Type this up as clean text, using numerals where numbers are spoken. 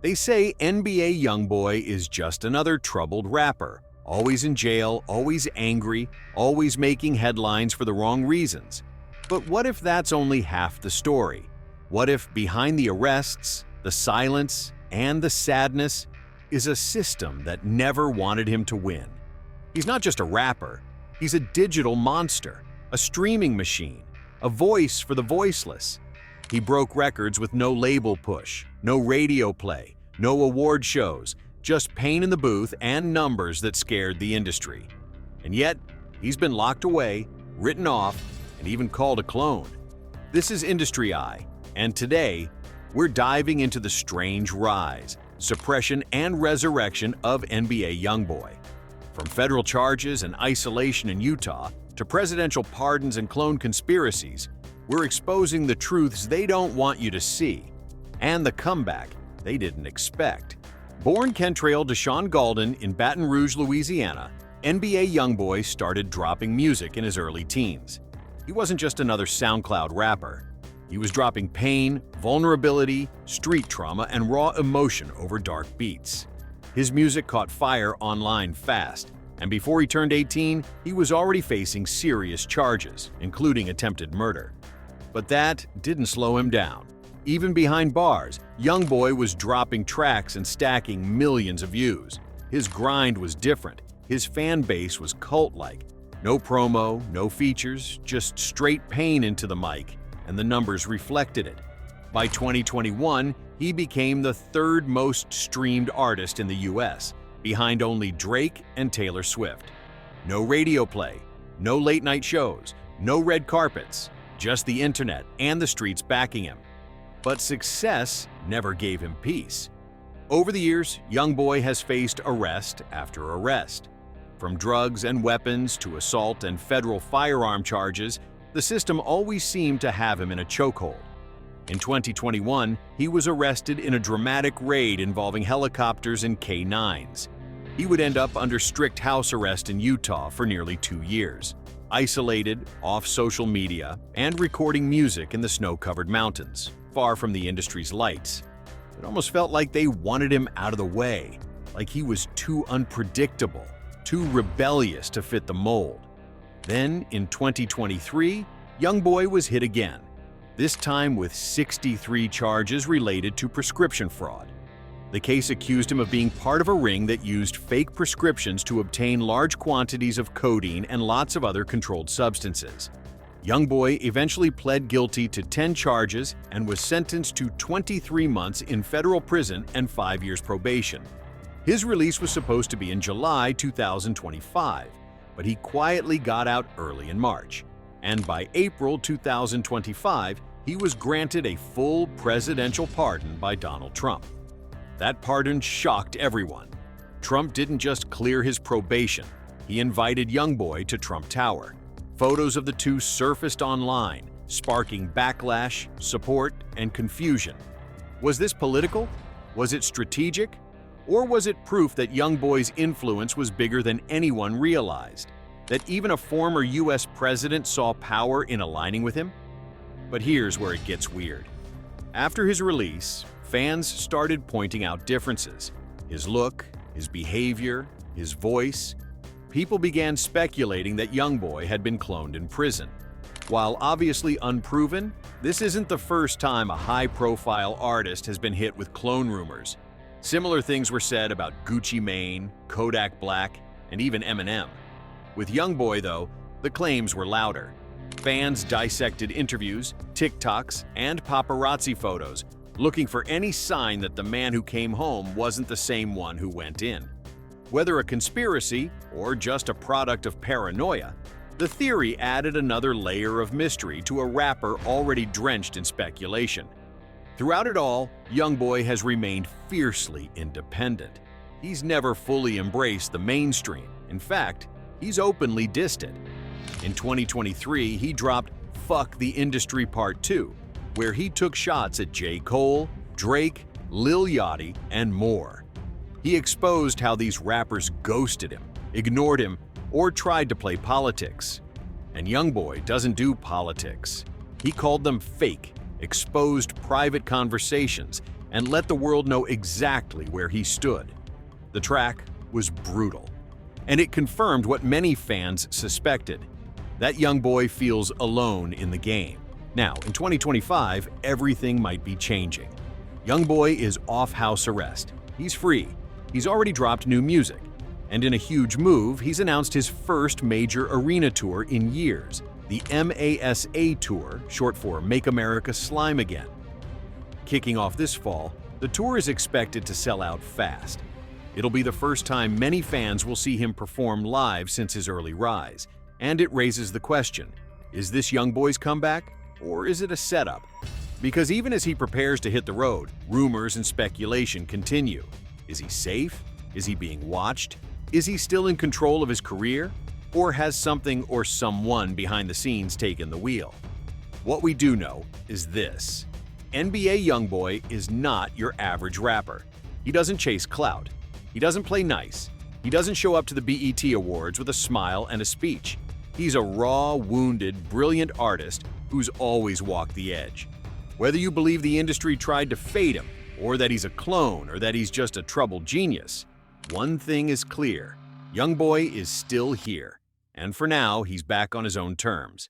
They say NBA YoungBoy is just another troubled rapper, always in jail, always angry, always making headlines for the wrong reasons. But what if that's only half the story? What if behind the arrests, the silence, and the sadness is a system that never wanted him to win? He's not just a rapper, he's a digital monster, a streaming machine, a voice for the voiceless. He broke records with no label push, no radio play, no award shows, just pain in the booth and numbers that scared the industry. And yet, he's been locked away, written off, and even called a clone. This is Industry Eye, and today, we're diving into the strange rise, suppression, and resurrection of NBA YoungBoy. From federal charges and isolation in Utah to presidential pardons and clone conspiracies, we're exposing the truths they don't want you to see, and the comeback they didn't expect. Born Kentrail Deshaun Gaulden in Baton Rouge, Louisiana, NBA YoungBoy started dropping music in his early teens. He wasn't just another SoundCloud rapper. He was dropping pain, vulnerability, street trauma, and raw emotion over dark beats. His music caught fire online fast, and before he turned 18, he was already facing serious charges, including attempted murder. But that didn't slow him down. Even behind bars, YoungBoy was dropping tracks and stacking millions of views. His grind was different. His fan base was cult-like. No promo, no features, just straight pain into the mic, and the numbers reflected it. By 2021, he became the third most streamed artist in the US, behind only Drake and Taylor Swift. No radio play, no late-night shows, no red carpets, just the internet and the streets backing him. But success never gave him peace. Over the years, YoungBoy has faced arrest after arrest. From drugs and weapons to assault and federal firearm charges, the system always seemed to have him in a chokehold. In 2021, he was arrested in a dramatic raid involving helicopters and K-9s. He would end up under strict house arrest in Utah for nearly 2 years, isolated, off social media, and recording music in the snow-covered mountains, far from the industry's lights. It almost felt like they wanted him out of the way, like he was too unpredictable, too rebellious to fit the mold. Then, in 2023, YoungBoy was hit again, this time with 63 charges related to prescription fraud. The case accused him of being part of a ring that used fake prescriptions to obtain large quantities of codeine and lots of other controlled substances. YoungBoy eventually pled guilty to 10 charges and was sentenced to 23 months in federal prison and 5 years probation. His release was supposed to be in July 2025, but he quietly got out early in March. And by April 2025, he was granted a full presidential pardon by Donald Trump. That pardon shocked everyone. Trump didn't just clear his probation, he invited YoungBoy to Trump Tower. Photos of the two surfaced online, sparking backlash, support, and confusion. Was this political? Was it strategic? Or was it proof that YoungBoy's influence was bigger than anyone realized? That even a former US president saw power in aligning with him? But here's where it gets weird. After his release, fans started pointing out differences. His look, his behavior, his voice. People began speculating that YoungBoy had been cloned in prison. While obviously unproven, this isn't the first time a high-profile artist has been hit with clone rumors. Similar things were said about Gucci Mane, Kodak Black, and even Eminem. With YoungBoy, though, the claims were louder. Fans dissected interviews, TikToks, and paparazzi photos, looking for any sign that the man who came home wasn't the same one who went in. Whether a conspiracy or just a product of paranoia, the theory added another layer of mystery to a rapper already drenched in speculation. Throughout it all, YoungBoy has remained fiercely independent. He's never fully embraced the mainstream. In fact, he's openly dissed it. In 2023, he dropped Fuck the Industry Part 2, where he took shots at J. Cole, Drake, Lil Yachty, and more. He exposed how these rappers ghosted him, ignored him, or tried to play politics. And YoungBoy doesn't do politics. He called them fake, exposed private conversations, and let the world know exactly where he stood. The track was brutal, and it confirmed what many fans suspected. That young boy feels alone in the game. Now, in 2025, everything might be changing. YoungBoy is off house arrest. He's free. He's already dropped new music. And in a huge move, he's announced his first major arena tour in years, the MASA Tour, short for Make America Slime Again. Kicking off this fall, the tour is expected to sell out fast. It'll be the first time many fans will see him perform live since his early rise, and it raises the question, is this YoungBoy's comeback, or is it a setup? Because even as he prepares to hit the road, rumors and speculation continue. Is he safe? Is he being watched? Is he still in control of his career? Or has something or someone behind the scenes taken the wheel? What we do know is this. NBA YoungBoy is not your average rapper. He doesn't chase clout. He doesn't play nice. He doesn't show up to the BET Awards with a smile and a speech. He's a raw, wounded, brilliant artist who's always walked the edge. Whether you believe the industry tried to fade him, or that he's a clone, or that he's just a troubled genius, one thing is clear. YoungBoy is still here. And for now, he's back on his own terms.